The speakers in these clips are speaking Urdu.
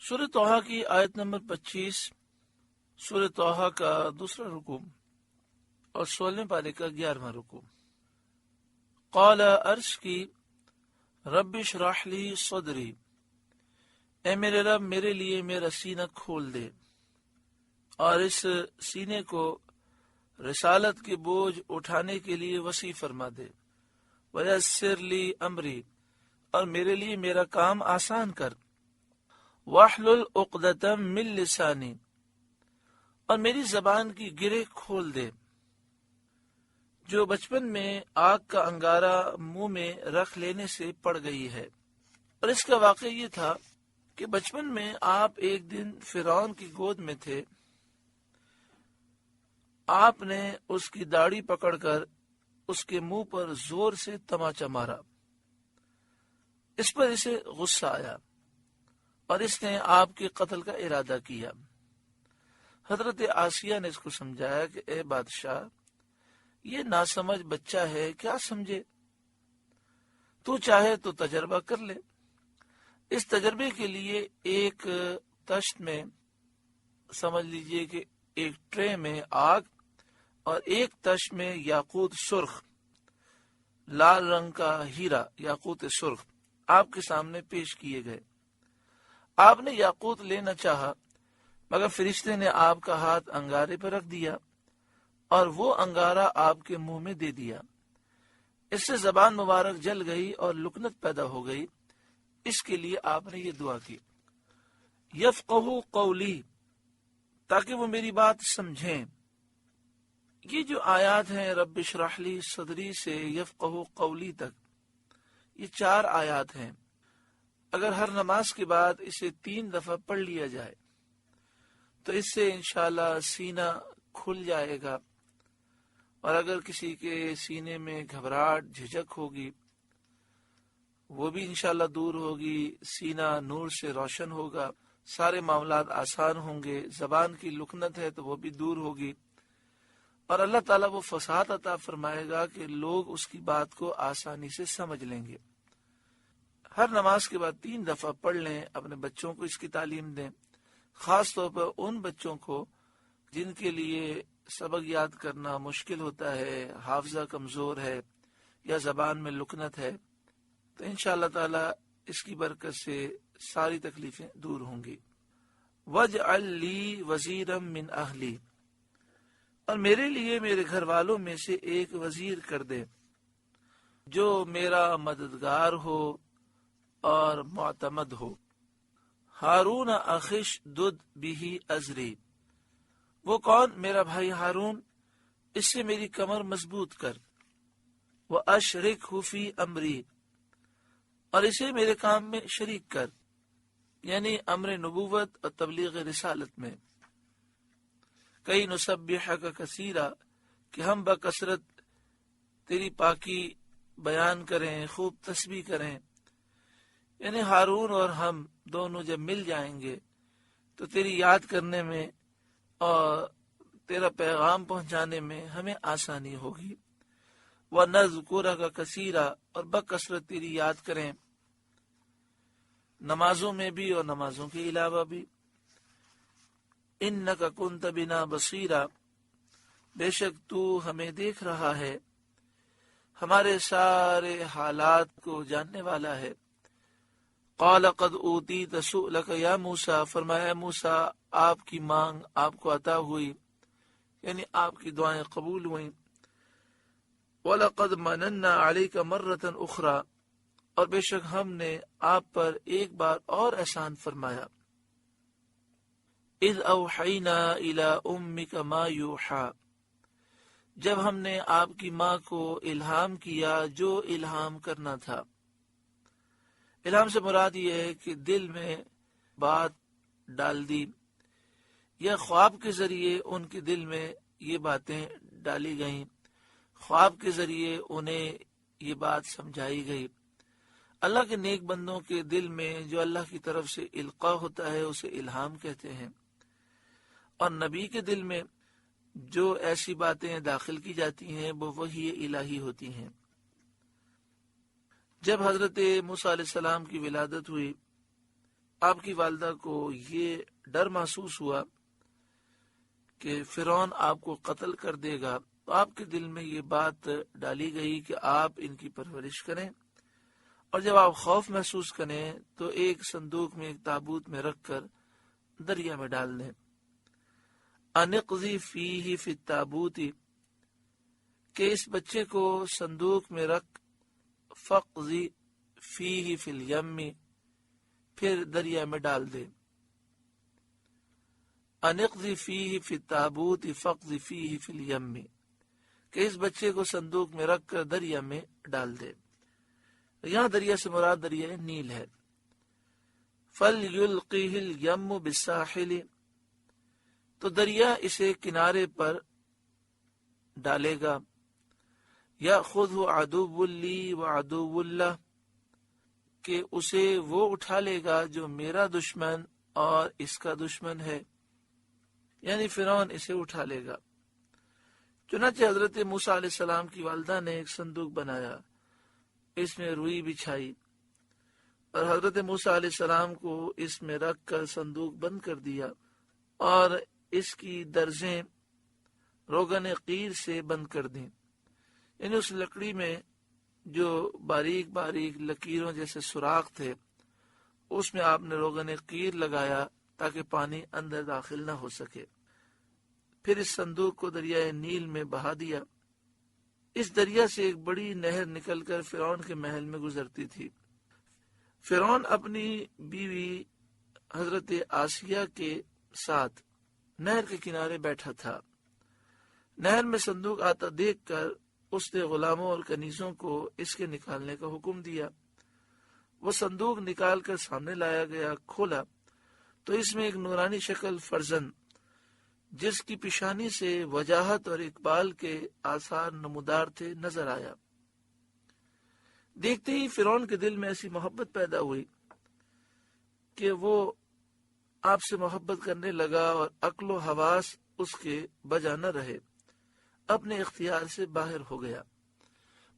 سورہ توحا کی آیت نمبر 25، سورہ توحا کا دوسرا رکوع اور 16ویں پارے کا 11واں رکوع۔ قال عرش کی رب اشرح لی صدری، اے میرے رب میرے لیے میرا سینہ کھول دے اور اس سینے کو رسالت کے بوجھ اٹھانے کے لیے وسیع فرما دے۔ ویسر لی امری، اور میرے لیے میرا کام آسان کر۔ واحلل عقدۃ من لسانی، اور میری زبان کی گرہ کھول دے۔ جو بچپن میں آگ کا انگارہ منہ میں رکھ لینے سے پڑ گئی ہے۔ اور اس کا واقعہ یہ تھا کہ بچپن میں آپ ایک دن فرعون کی گود میں تھے۔ آپ نے اس کی داڑھی پکڑ کر اس کے منہ پر زور سے تماچا مارا۔ اس پر اسے غصہ آیا اور اس نے آپ کے قتل کا ارادہ کیا۔ حضرت آسیہ نے اس کو سمجھایا کہ اے بادشاہ، یہ ناسمجھ بچہ ہے، کیا سمجھے؟ تو چاہے تو تجربہ کر لے۔ اس تجربے کے لیے ایک تشت میں، سمجھ لیجئے کہ ایک ٹرے میں آگ اور ایک تشت میں یاقوت سرخ، لال رنگ کا ہیرا یاقوت سرخ آپ کے سامنے پیش کیے گئے۔ آپ نے یاقوت لینا چاہا، مگر فرشتے نے آپ کا ہاتھ انگارے پر رکھ دیا اور وہ انگارہ آپ کے منہ میں دے دیا۔ اس سے زبان مبارک جل گئی اور لکنت پیدا ہو گئی۔ اس کے لیے آپ نے یہ دعا کی، یفقہوا قولی، تاکہ وہ میری بات سمجھیں۔ یہ جو آیات ہیں رب اشرح لی صدری سے یفقہوا قولی تک، یہ 4 آیات ہیں۔ اگر ہر نماز کے بعد اسے 3 دفعہ پڑھ لیا جائے تو اس سے انشاءاللہ سینہ کھل جائے گا، اور اگر کسی کے سینے میں گھبراہٹ جھجک ہوگی وہ بھی انشاءاللہ دور ہوگی، سینہ نور سے روشن ہوگا، سارے معاملات آسان ہوں گے، زبان کی لکنت ہے تو وہ بھی دور ہوگی، اور اللہ تعالیٰ وہ فصاحت عطا فرمائے گا کہ لوگ اس کی بات کو آسانی سے سمجھ لیں گے۔ ہر نماز کے بعد 3 دفعہ پڑھ لیں، اپنے بچوں کو اس کی تعلیم دیں، خاص طور پر ان بچوں کو جن کے لیے سبق یاد کرنا مشکل ہوتا ہے، حافظہ کمزور ہے یا زبان میں لکنت ہے، تو انشاءاللہ تعالی اس کی برکت سے ساری تکلیفیں دور ہوں گی۔ وَاجْعَلْ لِي وَزِيرًا مِّنْ أَهْلِي، اور میرے لیے میرے گھر والوں میں سے ایک وزیر کر دے جو میرا مددگار ہو اور معتمد ہو۔ ہارون اخش دد بھی ازری، وہ کون؟ میرا بھائی ہارون، اس سے میری کمر مضبوط کر۔ وہ اشرک فی امری، اور اسے میرے کام میں شریک کر، یعنی امر نبوت اور تبلیغ رسالت میں۔ کئی نسبحک کثیرا، کہ ہم بکثرت تیری پاکی بیان کریں، خوب تسبیح کریں۔ یعنی ہارون اور ہم دونوں جب مل جائیں گے تو تیری یاد کرنے میں اور تیرا پیغام پہنچانے میں ہمیں آسانی ہوگی۔ وَنَذْكُرَكَ كَثِيرًا، اور بکثرت تیری یاد کریں، نمازوں میں بھی اور نمازوں کے علاوہ بھی۔ إِنَّكَ كُنْتَ بِنَا بَصِيرًا، بے شک تو ہمیں دیکھ رہا ہے، ہمارے سارے حالات کو جاننے والا ہے۔ قال قد اوتیت سؤلک یا موسیٰ، فرمایا موسیٰ آپ کی مانگ آپ کو عطا ہوئی، یعنی آپ کی دعائیں قبول ہوئیں۔ وَلَقَدْ مَنَنَّا عَلَيْكَ مَرَّةً أُخْرَى، اور بے شک ہم نے آپ پر ایک بار اور احسان فرمایا۔ اِذْ أَوْحَيْنَا إِلَىٰ أُمِّكَ مَا يُوحَىٰ، جب ہم نے آپ کی ماں کو الہام کیا جو الہام کرنا تھا۔ الہام سے مراد یہ ہے کہ دل میں بات ڈال دی، یا خواب کے ذریعے ان کے دل میں یہ باتیں ڈالی گئیں، خواب کے ذریعے انہیں یہ بات سمجھائی گئی۔ اللہ کے نیک بندوں کے دل میں جو اللہ کی طرف سے القاء ہوتا ہے اسے الہام کہتے ہیں، اور نبی کے دل میں جو ایسی باتیں داخل کی جاتی ہیں وہ وحی الہی ہوتی ہیں۔ جب حضرت موسیٰ علیہ السلام کی ولادت ہوئی آپ کی والدہ کو یہ ڈر محسوس ہوا کہ فرعون آپ کو قتل کر دے گا، تو آپ کے دل میں یہ بات ڈالی گئی کہ آپ ان کی پرورش کریں، اور جب آپ خوف محسوس کریں تو ایک صندوق میں، ایک تابوت میں رکھ کر دریا میں ڈال دیں۔ انقذی فیہ فی التابوت، کہ اس بچے کو صندوق میں رکھ، فقذی فیہ فی الیم، پھر دریا میں ڈال دے۔ انقذی فیہ فی التابوت فقذی فیہ فی الیم، کہ اس بچے کو صندوق میں رکھ کر دریا میں ڈال دے۔ یہاں دریا سے مراد دریا نیل ہے۔ فَلْيُلْقِهِ الْيَمُّ بِالسَّاحِلِ، تو دریا اسے کنارے پر ڈالے گا۔ يَأْخُذْهُ عَدُوٌّ لِّي وَعَدُوٌّ لَّهُ، کہ اسے وہ اٹھا لے گا جو میرا دشمن اور اس کا دشمن ہے، یعنی فرعون اسے اٹھا لے گا۔ چنانچہ حضرت موسیٰ علیہ السلام کی والدہ نے ایک صندوق بنایا، اس میں روئی بچھائی اور حضرت موسیٰ علیہ السلام کو اس میں رکھ کر صندوق بند کر دیا، اور اس کی درزیں روغن قیر سے بند کر دیں، یعنی اس لکڑی میں جو باریک باریک لکیروں جیسے سوراخ تھے، اس میں آپ نے روغن قیر لگایا تاکہ پانی اندر داخل نہ ہو سکے۔ پھر اس صندوق کو دریائے نیل میں بہا دیا۔ اس دریا سے ایک بڑی نہر نکل کر فرعون کے محل میں گزرتی تھی۔ فرعون اپنی بیوی حضرت آسیہ کے ساتھ نہر کے کنارے بیٹھا تھا۔ نہر میں صندوق آتا دیکھ کر اس نے غلاموں اور کنیزوں کو اس کے نکالنے کا حکم دیا۔ وہ صندوق نکال کر سامنے لایا گیا، کھولا تو اس میں ایک نورانی شکل فرزند، جس کی پیشانی سے وجاہت اور اقبال کے آثار نمودار تھے، نظر آیا۔ دیکھتے ہی فرعون کے دل میں ایسی محبت پیدا ہوئی کہ وہ آپ سے محبت کرنے لگا، اور عقل و حواس اس کے بجا نہ رہے، اپنے اختیار سے باہر ہو گیا۔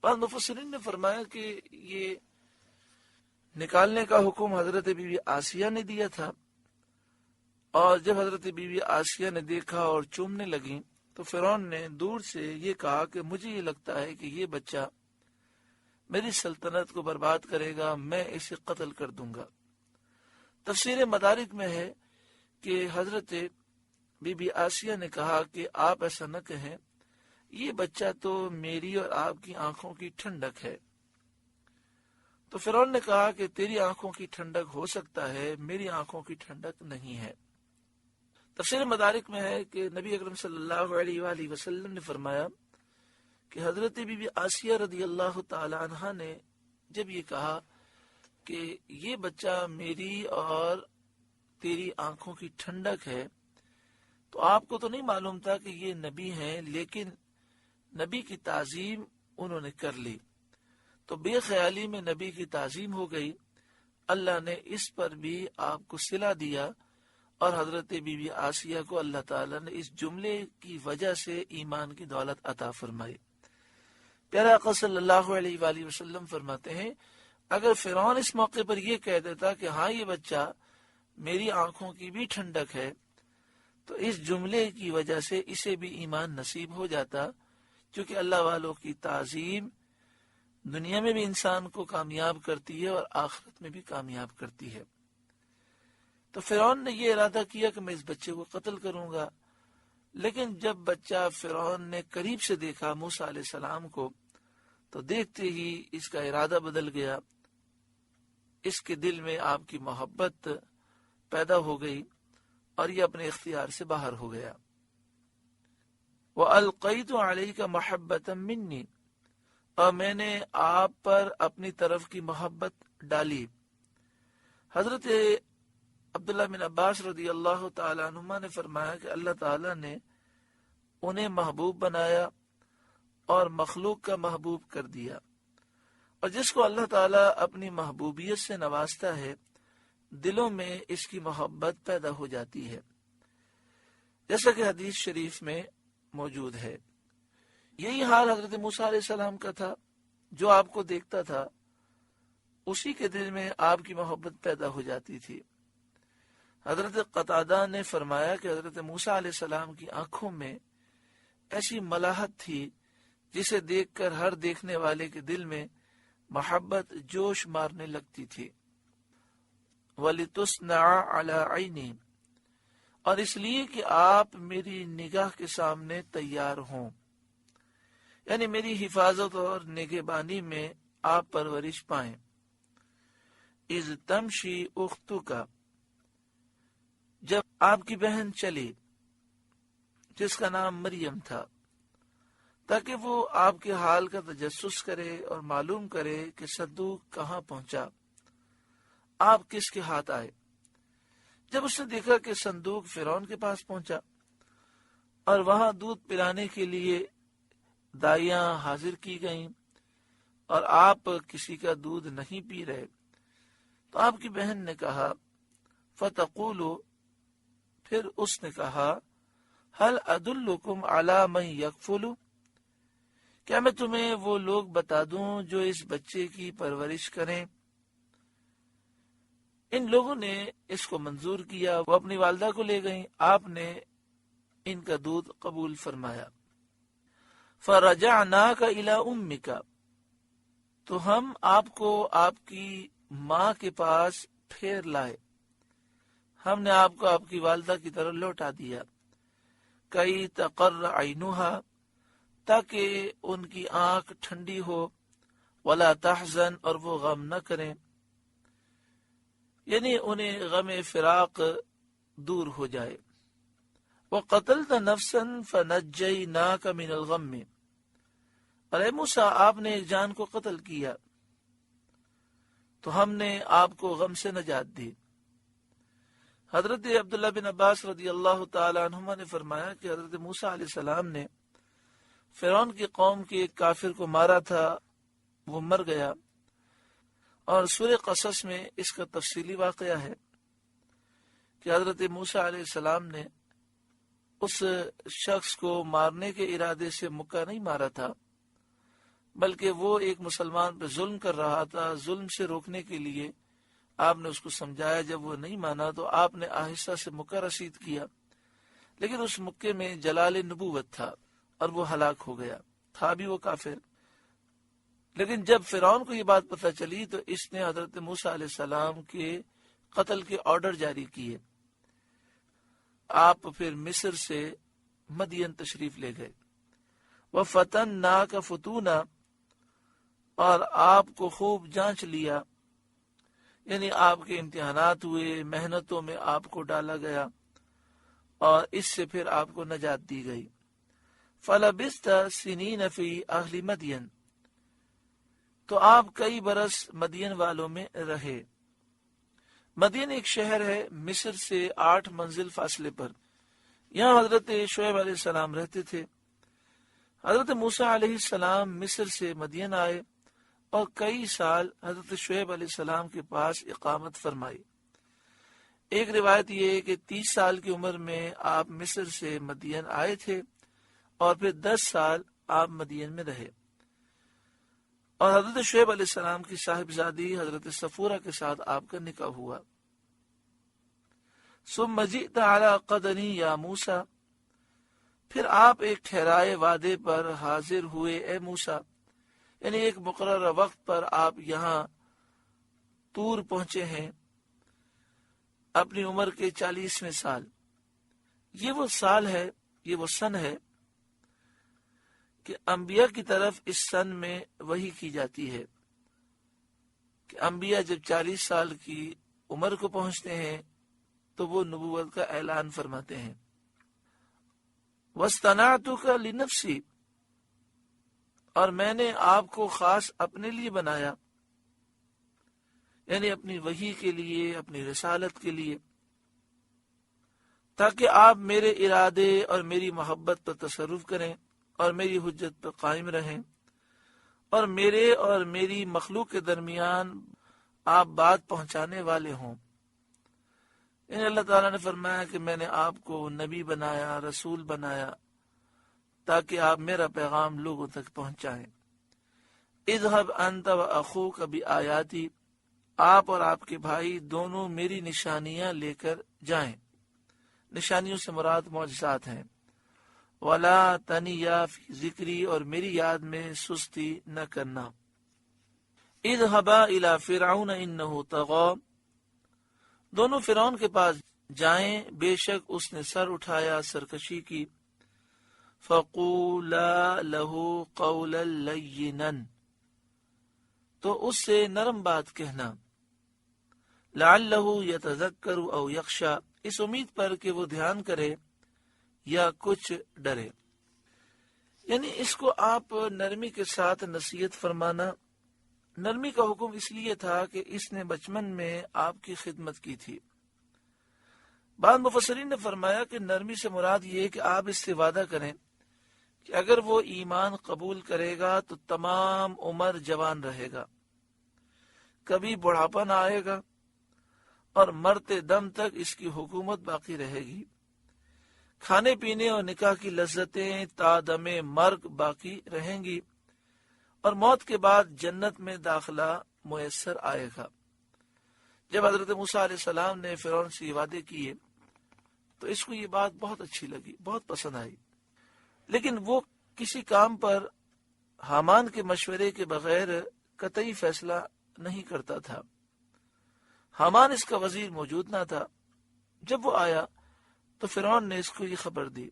بعض مفسرین نے فرمایا کہ یہ نکالنے کا حکم حضرت بی بی آسیہ نے دیا تھا، اور جب حضرت بی بی آسیہ نے دیکھا اور چومنے لگیں تو فرعون نے دور سے یہ کہا کہ مجھے یہ لگتا ہے کہ یہ بچہ میری سلطنت کو برباد کرے گا، میں اسے قتل کر دوں گا۔ تفسیر مدارک میں ہے کہ حضرت بی بی آسیہ نے کہا کہ آپ ایسا نہ کہیں، یہ بچہ تو میری اور آپ کی آنکھوں کی ٹھنڈک ہے۔ تو فرعون نے کہا کہ تیری آنکھوں کی ٹھنڈک ہو سکتا ہے، میری آنکھوں کی ٹھنڈک نہیں ہے۔ تفسیر مدارک میں ہے کہ نبی اکرم صلی اللہ علیہ وآلہ وسلم نے فرمایا کہ حضرت بی بی آسیہ رضی اللہ تعالی عنہ نے جب یہ کہا کہ یہ بچہ میری اور تیری آنکھوں کی ٹھنڈک ہے، تو آپ کو تو نہیں معلوم تھا کہ یہ نبی ہیں، لیکن نبی کی تعظیم انہوں نے کر لی، تو بے خیالی میں نبی کی تعظیم ہو گئی۔ اللہ نے اس پر بھی آپ کو صلہ دیا، اور حضرت بی بی آسیہ کو اللہ تعالیٰ نے اس جملے کی وجہ سے ایمان کی دولت عطا فرمائی۔ پیارا آقا صلی اللہ علیہ وآلہ وسلم فرماتے ہیں، اگر فرعون اس موقع پر یہ کہہ دیتا کہ ہاں یہ بچہ میری آنکھوں کی بھی ٹھنڈک ہے، تو اس جملے کی وجہ سے اسے بھی ایمان نصیب ہو جاتا، کیونکہ اللہ والوں کی تعظیم دنیا میں بھی انسان کو کامیاب کرتی ہے اور آخرت میں بھی کامیاب کرتی ہے۔ تو فرعون نے یہ ارادہ کیا کہ میں اس بچے کو قتل کروں گا، لیکن جب بچہ فرعون نے قریب سے دیکھا موسیٰ علیہ السلام کو، تو دیکھتے ہی اس کا ارادہ بدل گیا، اس کے دل میں آپ کی محبت پیدا ہو گئی اور یہ اپنے اختیار سے باہر ہو گیا۔ وَأَلْقَيْتُ عَلَيْكَ مَحَبَّةً مِّنِّي، اور میں نے آپ پر اپنی طرف کی محبت ڈالی۔ حضرت عبداللہ بن عباس رضی اللہ تعالیٰ عنہما نے فرمایا کہ اللہ تعالیٰ نے انہیں محبوب بنایا اور مخلوق کا محبوب کر دیا، اور جس کو اللہ تعالیٰ اپنی محبوبیت سے نوازتا ہے دلوں میں اس کی محبت پیدا ہو جاتی ہے، جیسا کہ حدیث شریف میں موجود ہے۔ یہی حال حضرت موسیٰ علیہ السلام کا تھا، جو آپ کو دیکھتا تھا اسی کے دل میں آپ کی محبت پیدا ہو جاتی تھی۔ حضرت قتادہ نے فرمایا کہ حضرت موسیٰ علیہ السلام کی آنکھوں میں ایسی ملاحت تھی جسے دیکھ کر ہر دیکھنے والے کے دل میں محبت جوش مارنے لگتی تھی. وَلِتُصْنَعَ عَلَىٰ عَيْنِي، اور اس لیے کہ آپ میری نگاہ کے سامنے تیار ہوں، یعنی میری حفاظت اور نگہبانی میں آپ پرورش پائیں. اِذْ تَمْشِي أُخْتُكَ، جب آپ کی بہن چلی جس کا نام مریم تھا، تاکہ وہ آپ کے حال کا تجسس کرے اور معلوم کرے کہ صندوق کہاں پہنچا، آپ کس کے ہاتھ آئے. جب اس نے دیکھا کہ صندوق فرعون کے پاس پہنچا اور وہاں دودھ پلانے کے لیے دائیاں حاضر کی گئیں اور آپ کسی کا دودھ نہیں پی رہے، تو آپ کی بہن نے کہا فَتَقُولُ، پھر اس نے کہا هَلْ أَدُلُّكُمْ عَلَىٰ مَنْ يَكْفُلُ، کیا میں تمہیں وہ لوگ بتا دوں جو اس بچے کی پرورش کریں. ان لوگوں نے اس کو منظور کیا، وہ اپنی والدہ کو لے گئیں، آپ نے ان کا دودھ قبول فرمایا. فَرَجَعْنَاكَ إِلَىٰ أُمِّكَ، تو ہم آپ کو آپ کی ماں کے پاس پھیر لائے، ہم نے آپ کو آپ کی والدہ کی طرف لوٹا دیا. کئی تقر عینھا، تاکہ ان کی آنکھ ٹھنڈی ہو، ولا تحزن، اور وہ غم نہ کریں، یعنی انہیں غم فراق دور ہو جائے. وَقَتَلْتَ نَفْسًا فَنَجَّيْنَاكَ مِنَ الْغَمِّ، اور اے موسیٰ آپ نے ایک جان کو قتل کیا تو ہم نے آپ کو غم سے نجات دی. حضرت عبداللہ بن عباس رضی اللہ تعالی عنہما نے فرمایا کہ حضرت موسیٰ علیہ السلام نے فرعون کی قوم کے ایک کافر کو مارا تھا، وہ مر گیا، اور سورہ قصص میں اس کا تفصیلی واقعہ ہے کہ حضرت موسیٰ علیہ السلام نے اس شخص کو مارنے کے ارادے سے مکہ نہیں مارا تھا، بلکہ وہ ایک مسلمان پہ ظلم کر رہا تھا. ظلم سے روکنے کے لیے آپ نے اس کو سمجھایا، جب وہ نہیں مانا تو آپ نے آہستہ سے مکہ رسید کیا، لیکن اس مکے میں جلال نبوت تھا اور وہ ہلاک ہو گیا، تھا بھی وہ کافر. لیکن جب فرعون کو یہ بات پتہ چلی تو اس نے حضرت موسیٰ علیہ السلام کے قتل کے آرڈر جاری کیے. آپ پھر مصر سے مدین تشریف لے گئے. وَفَتَنَّاكَ فُتُونًا، اور آپ کو خوب جانچ لیا، یعنی آپ کے امتحانات ہوئے، محنتوں میں آپ کو ڈالا گیا اور اس سے پھر آپ کو نجات دی گئی. فَلَبِثْتَ سِنِينَ فِي أَهْلِ مَدْيَنَ، تو آپ کئی برس مدین والوں میں رہے. مدین ایک شہر ہے مصر سے 8 منزل فاصلے پر. یہاں حضرت شعیب علیہ السلام رہتے تھے. حضرت موسیٰ علیہ السلام مصر سے مدین آئے اور کئی سال حضرت شعیب علیہ السلام کے پاس اقامت فرمائی. ایک روایت یہ ہے کہ 30 سال کی عمر میں آپ مصر سے مدین آئے تھے اور پھر 10 سال آپ مدین میں رہے. اور حضرت شعیب علیہ السلام کی صاحبزادی حضرت صفورہ کے ساتھ آپ کا نکاح ہوا. ثم جئت علی قدنی یا موسیٰ، پھر آپ ایک ٹھہرائے وعدے پر حاضر ہوئے اے موسیٰ، یعنی ایک مقررہ وقت پر آپ یہاں طور پہنچے ہیں اپنی عمر کے 40ویں سال. یہ وہ سال ہے، یہ وہ سن ہے کہ انبیاء کی طرف اس سن میں وحی کی جاتی ہے کہ انبیاء جب 40 سال کی عمر کو پہنچتے ہیں تو وہ نبوت کا اعلان فرماتے ہیں. وَاصْطَنَعْتُكَ لِنَفْسِي، اور میں نے آپ کو خاص اپنے لیے بنایا، یعنی اپنی وحی کے لیے، اپنی رسالت کے لیے، تاکہ آپ میرے ارادے اور میری محبت پر تصرف کریں اور میری حجت پر قائم رہیں اور میرے اور میری مخلوق کے درمیان آپ بات پہنچانے والے ہوں. یعنی اللہ تعالیٰ نے فرمایا کہ میں نے آپ کو نبی بنایا، رسول بنایا، تاکہ آپ میرا پیغام لوگوں تک پہنچائیں. اذهب انت واخوك بآیاتی، آپ اور آپ کے بھائی دونوں میری نشانیاں لے کر جائیں. نشانیوں سے مراد معجزات ہیں. ولا تنیا فی ذکری، اور میری یاد میں سستی نہ کرنا. اذهبا الی فرعون انہ طغی، دونوں فرعون کے پاس جائیں، بے شک اس نے سر اٹھایا، سرکشی کی. فقولا لہ قولا لینا، تو اس سے نرم بات کہنا. لعلہ یتذکر او یخشی، اس امید پر کہ وہ دھیان کرے یا کچھ ڈرے. یعنی اس کو آپ نرمی کے ساتھ نصیحت فرمانا. نرمی کا حکم اس لیے تھا کہ اس نے بچپن میں آپ کی خدمت کی تھی. بعض مفسرین نے فرمایا کہ نرمی سے مراد یہ ہے کہ آپ اس سے وعدہ کریں کہ اگر وہ ایمان قبول کرے گا تو تمام عمر جوان رہے گا، کبھی بڑھاپا نہ آئے گا، اور مرتے دم تک اس کی حکومت باقی رہے گی. کھانے پینے اور نکاح کی لذتیں تا دم مرگ باقی رہیں گی، اور موت کے بعد جنت میں داخلہ میسر آئے گا. جب حضرت موسیٰ علیہ السلام نے فرعون سے یہ وعدے کیے تو اس کو یہ بات بہت اچھی لگی، بہت پسند آئی. لیکن وہ کسی کام پر حامان کے مشورے کے بغیر قطعی فیصلہ نہیں کرتا تھا. حامان اس کا وزیر موجود نہ تھا. جب وہ آیا تو فرعون نے اس کو یہ خبر دی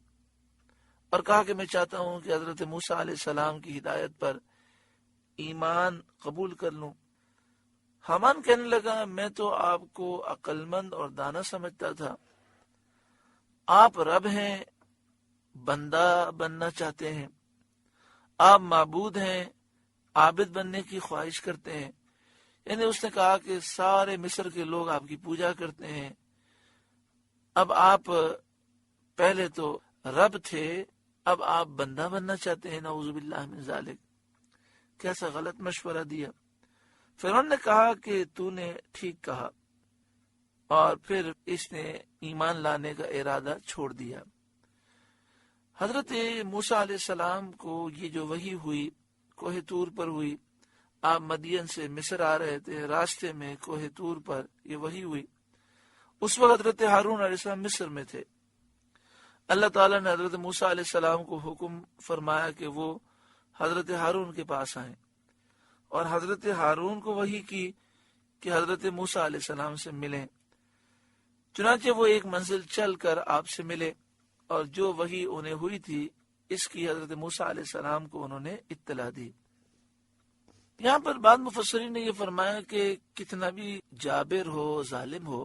اور کہا کہ میں چاہتا ہوں کہ حضرت موسیٰ علیہ السلام کی ہدایت پر ایمان قبول کر لوں. حامان کہنے لگا میں تو آپ کو عقل مند اور دانا سمجھتا تھا، آپ رب ہیں، بندہ بننا چاہتے ہیں، آپ معبود ہیں، عابد بننے کی خواہش کرتے ہیں. یعنی اس نے کہا کہ سارے مصر کے لوگ آپ کی پوجا کرتے ہیں، اب آپ پہلے تو رب تھے، اب آپ بندہ بننا چاہتے ہیں. نعوذ باللہ من ذالک، کیسا غلط مشورہ دیا. فرعون نے کہا کہ تو نے ٹھیک کہا، اور پھر اس نے ایمان لانے کا ارادہ چھوڑ دیا. حضرت موسیٰ علیہ السلام کو یہ جو وحی ہوئی کوہ طور پر ہوئی، آپ مدین سے مصر آ رہے تھے، راستے میں کوہ طور پر یہ وحی ہوئی. اس وقت حضرت ہارون علیہ السلام مصر میں تھے. اللہ تعالیٰ نے حضرت موسیٰ علیہ السلام کو حکم فرمایا کہ وہ حضرت ہارون کے پاس آئیں، اور حضرت ہارون کو وحی کی کہ حضرت موسیٰ علیہ السلام سے ملیں. چنانچہ وہ ایک منزل چل کر آپ سے ملے، اور جو وحی انہیں ہوئی تھی اس کی حضرت موسیٰ علیہ السلام کو انہوں نے اطلاع دی. یہاں پر بعض مفسرین نے یہ فرمایا کہ کتنا بھی جابر ہو، ظالم ہو،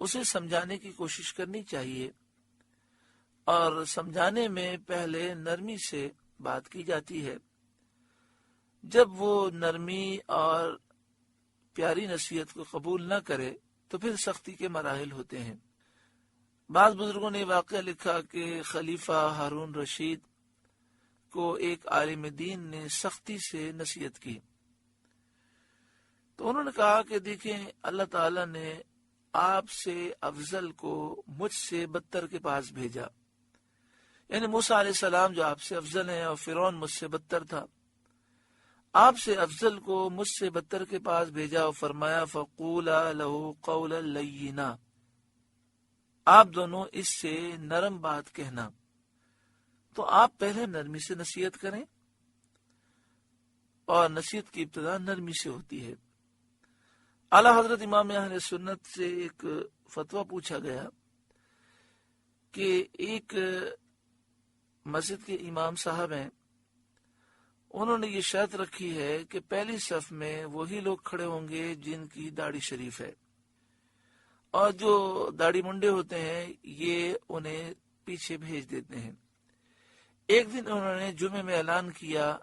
اسے سمجھانے کی کوشش کرنی چاہیے، اور سمجھانے میں پہلے نرمی سے بات کی جاتی ہے. جب وہ نرمی اور پیاری نصیحت کو قبول نہ کرے تو پھر سختی کے مراحل ہوتے ہیں. بعض بزرگوں نے واقعہ لکھا کہ خلیفہ ہارون رشید کو ایک عالم دین نے سختی سے نصیحت کی تو انہوں نے کہا کہ دیکھیں، اللہ تعالیٰ نے آپ سے افضل کو مجھ سے بدتر کے پاس بھیجا. یعنی موسیٰ علیہ السلام جو آپ سے افضل ہیں، اور فرعون مجھ سے بدتر تھا، آپ سے افضل کو مجھ سے بدتر کے پاس بھیجا اور فرمایا فقولا لہ قولا لینا، آپ دونوں اس سے نرم بات کہنا. تو آپ پہلے نرمی سے نصیحت کریں، اور نصیحت کی ابتدا نرمی سے ہوتی ہے. اعلیٰ حضرت امام اہل سنت سے ایک فتویٰ پوچھا گیا کہ ایک مسجد کے امام صاحب ہیں، انہوں نے یہ شرط رکھی ہے کہ پہلی صف میں وہی لوگ کھڑے ہوں گے جن کی داڑھی شریف ہے، اور جو داڑھی منڈے ہوتے ہیں یہ انہیں پیچھے بھیج دیتے ہیں. ایک دن انہوں نے جمعے میں اعلان کیا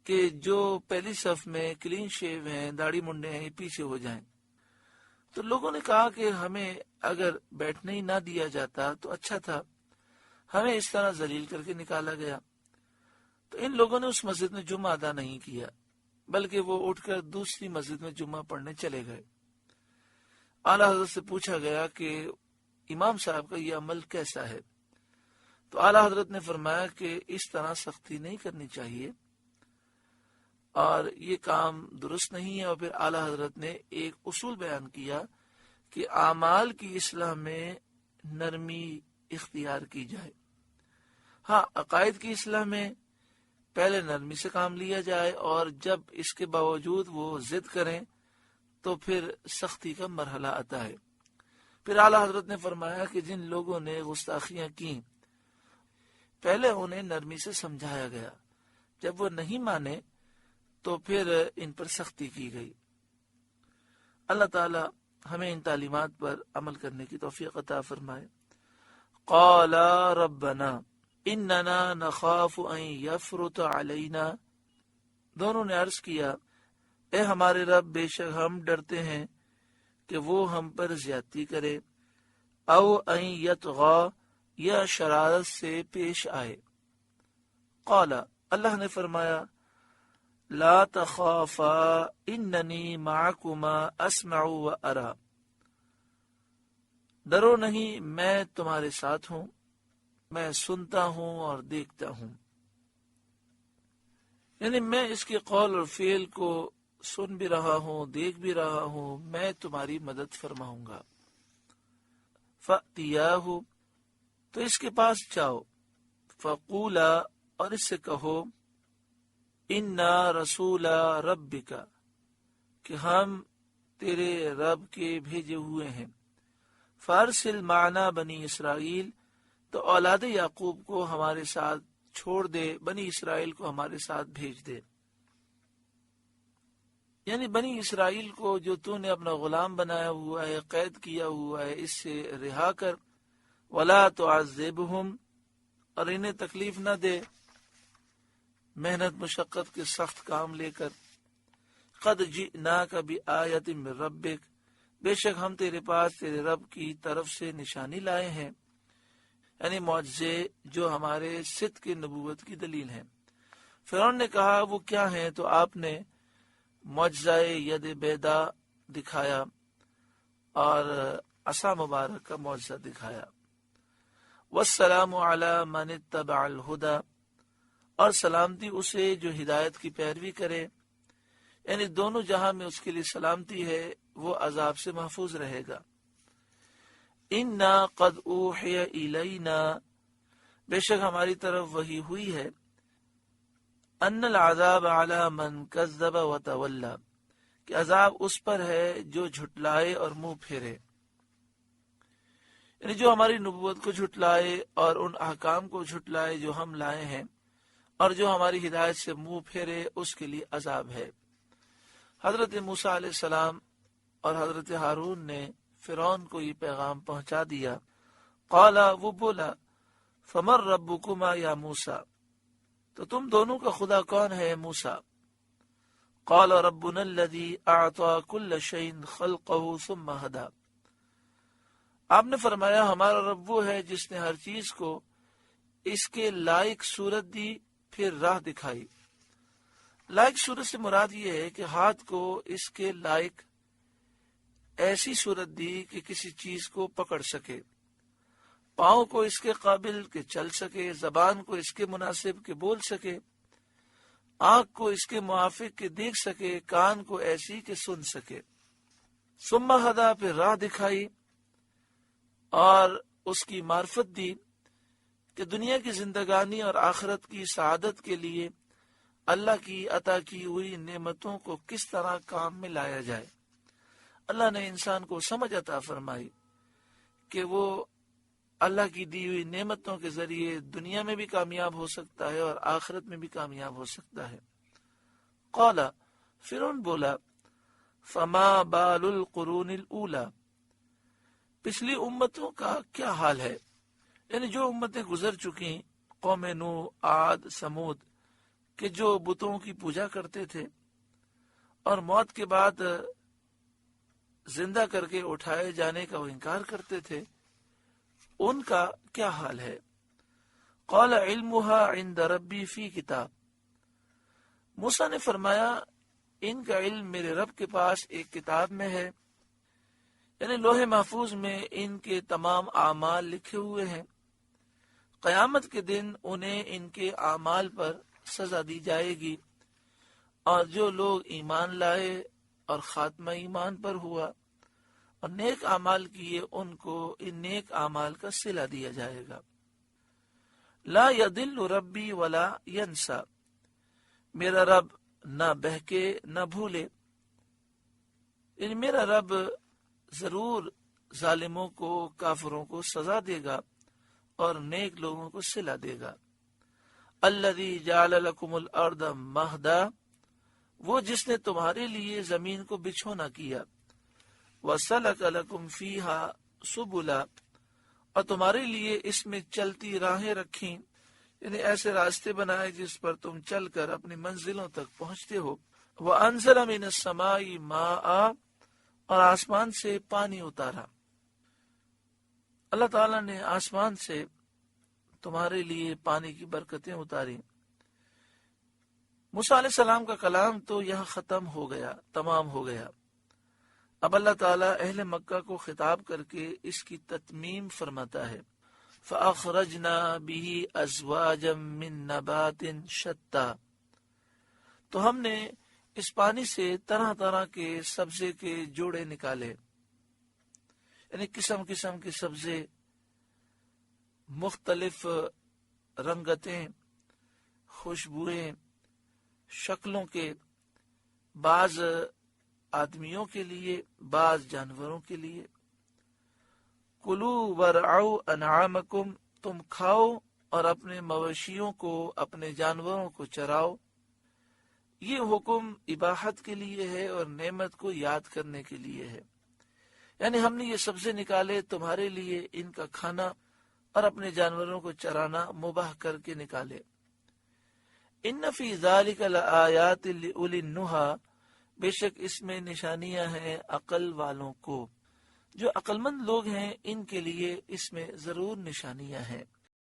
کہ جو پہلی صف میں کلین شیو ہیں، داڑھی منڈے ہیں، یہ پیچھے ہو جائیں. تو لوگوں نے کہا کہ ہمیں اگر بیٹھنے ہی نہ دیا جاتا تو اچھا تھا، ہمیں اس طرح ذلیل کر کے نکالا گیا. تو ان لوگوں نے اس مسجد میں جمعہ ادا نہیں کیا، بلکہ وہ اٹھ کر دوسری مسجد میں جمعہ پڑھنے چلے گئے. اعلیٰ حضرت سے پوچھا گیا کہ امام صاحب کا یہ عمل کیسا ہے؟ تو اعلیٰ حضرت نے فرمایا کہ اس طرح سختی نہیں کرنی چاہیے. اور یہ کام درست نہیں ہے۔ اور پھر اعلیٰ حضرت نے ایک اصول بیان کیا کہ اعمال کی اصلاح میں نرمی اختیار کی جائے۔ ہاں، عقائد کی اصلاح میں پہلے نرمی سے کام لیا جائے، اور جب اس کے باوجود وہ ضد کریں تو پھر سختی کا مرحلہ آتا ہے۔ پھر اعلیٰ حضرت نے فرمایا کہ جن لوگوں نے گستاخیاں کی پہلے انہیں نرمی سے سمجھایا گیا، جب وہ نہیں مانے تو پھر ان پر سختی کی گئی۔ اللہ تعالی ہمیں ان تعلیمات پر عمل کرنے کی توفیق عطا فرمائے۔ قال ربنا اننا نخاف ان یفرط علینا، دونوں نے عرض کیا اے ہمارے رب، بے شک ہم ڈرتے ہیں کہ وہ ہم پر زیادتی کرے، او ان یطغى، یا شرارت سے پیش آئے۔ قال، اللہ نے فرمایا لا تخافا اننی معکما اسمع و ارى، ڈرو نہیں، میں تمہارے ساتھ ہوں، میں سنتا ہوں اور دیکھتا ہوں۔ یعنی میں اس کے قول اور فعل کو سن بھی رہا ہوں، دیکھ بھی رہا ہوں، میں تمہاری مدد فرماؤں گا۔ فَأْتِيَاهُ، تو اس کے پاس جاؤ، فَقُولَا، اور اس سے کہو، اِنَّا رَسُولَ رَبِّكَ، کہ ہم تیرے رب کے بھیجے ہوئے ہیں، فَأَرْسِلْ مَعَنَا بنی اسرائیل، تو اولاد یعقوب کو ہمارے ساتھ چھوڑ دے، بنی اسرائیل کو ہمارے ساتھ بھیج دے۔ یعنی بنی اسرائیل کو جو تو نے اپنا غلام بنایا ہوا ہے، قید کیا ہوا ہے، اس سے رہا کر، وَلَا تُعَذِّبْهُمْ، اور انہیں تکلیف نہ دے محنت مشقت کے سخت کام لے کر۔ قَدْ جِئْنَاكَ بِآیَةٍ مِّن رَبِّكَ، بے شک ہم تیرے پاس تیرے رب کی طرف سے نشانی لائے ہیں، یعنی معجزے جو ہمارے صدق کی نبوت کی دلیل ہیں۔ فرعون نے کہا وہ کیا ہیں؟ تو آپ نے معجزہ ید بیدا دکھایا اور عصا مبارک کا معجزہ دکھایا۔ والسلام علی من اتبع الہدی، اور سلامتی اسے جو ہدایت کی پیروی کرے، یعنی دونوں جہاں میں اس کے لیے سلامتی ہے، وہ عذاب سے محفوظ رہے گا۔ انا قد اوحی الینا، بے شک ہماری طرف وحی ہوئی ہے، ان العذاب علی من کذب وتولی، کہ عذاب اس پر ہے جو جھٹلائے اور منہ پھیرے، یعنی جو ہماری نبوت کو جھٹلائے اور ان احکام کو جھٹلائے جو ہم لائے ہیں، اور جو ہماری ہدایت سے منہ پھیرے اس کے لیے عذاب ہے۔ حضرت موسیٰ علیہ السلام اور حضرت ہارون نے فرعون کو یہ پیغام پہنچا دیا۔ قالا، وہ بولا، فمن ربکما یا موسیٰ، تو تم دونوں کا خدا کون ہے موسیٰ؟ قال ربنا الذی اعطى كل شيء خلقه ثم هدى، آپ نے فرمایا ہمارا رب وہ ہے جس نے ہر چیز کو اس کے لائق صورت دی، پھر راہ دکھائی۔ لائق صورت سے مراد یہ ہے کہ ہاتھ کو اس کے لائق ایسی صورت دی کہ کسی چیز کو پکڑ سکے، پاؤں کو اس کے قابل کہ چل سکے، زبان کو اس کے مناسب کہ بول سکے، آنکھ کو اس کے موافق کہ دیکھ سکے، کان کو ایسی کہ سن سکے۔ ثم ہدا، پھر راہ دکھائی اور اس کی معرفت دی کہ دنیا کی زندگانی اور آخرت کی سعادت کے لیے اللہ کی عطا کی ہوئی نعمتوں کو کس طرح کام میں لایا جائے۔ اللہ نے انسان کو سمجھ عطا فرمائی کہ وہ اللہ کی دی ہوئی نعمتوں کے ذریعے دنیا میں بھی کامیاب ہو سکتا ہے اور آخرت میں بھی کامیاب ہو سکتا ہے۔ قال، فرعون بولا، فما بال القرون الاولی، پچھلی امتوں کا کیا حال ہے؟ یعنی جو امتیں گزر چکی، قوم نوح، عاد، سمود، کہ جو بتوں کی پوجا کرتے تھے اور موت کے بعد زندہ کر کے اٹھائے جانے کا وہ انکار کرتے تھے، ان کا کیا حال ہے؟ قال علمها عند ربی فی کتاب، موسیٰ نے فرمایا ان کا علم میرے رب کے پاس ایک کتاب میں ہے، یعنی لوح محفوظ میں ان کے تمام اعمال لکھے ہوئے ہیں، قیامت کے دن انہیں ان کے اعمال پر سزا دی جائے گی، اور جو لوگ ایمان لائے اور خاتمہ ایمان پر ہوا اور نیک اعمال کیے ان کو ان نیک اعمال کا صلہ دیا جائے گا۔ لا یضل ربی ولا ینسا، میرا رب نہ بہکے نہ بھولے، یعنی میرا رب ضرور ظالموں کو کافروں کو سزا دے گا اور نیک لوگوں کو صلہ دے گا۔ الذی جعل لکم الارض مہدا، وہ جس نے تمہارے لیے زمین کو بچھونا کیا، وسلک لکم فیہا سبلا، اور تمہارے لیے اس میں چلتی راہیں رکھیں، یعنی ایسے راستے بنائے جس پر تم چل کر اپنی منزلوں تک پہنچتے ہو۔ وانزل من السماء ماء، اور آسمان سے پانی اتارا، اللہ تعالیٰ نے آسمان سے تمہارے لیے پانی کی برکتیں اتاری۔ موسیٰ علیہ السلام کا کلام تو یہاں ختم ہو گیا، تمام ہو گیا۔ اب اللہ تعالیٰ اہل مکہ کو خطاب کر کے اس کی تتمیم فرماتا ہے۔ فَأَخْرَجْنَا بِهِ أَزْوَاجًا مِّن نَبَاتٍ شَتَّى، تو ہم نے اس پانی سے طرح طرح کے سبزے کے جوڑے نکالے، یعنی قسم قسم کے سبزے، مختلف رنگتیں، خوشبوئیں، شکلوں کے، بعض آدمیوں کے لیے، بعض جانوروں کے لیے۔ کلوا ورعوا انعامکم، تم کھاؤ اور اپنے مویشیوں کو، اپنے جانوروں کو چراؤ۔ یہ حکم اباحت کے لیے ہے اور نعمت کو یاد کرنے کے لیے ہے، یعنی ہم نے یہ سبزے نکالے تمہارے لیے، ان کا کھانا اور اپنے جانوروں کو چرانا مباح کر کے نکالے۔ ان فی ذلک لآیات لأولی النہی، بے شک اس میں نشانیاں ہیں عقل والوں کو، جو عقل مند لوگ ہیں ان کے لیے اس میں ضرور نشانیاں ہیں۔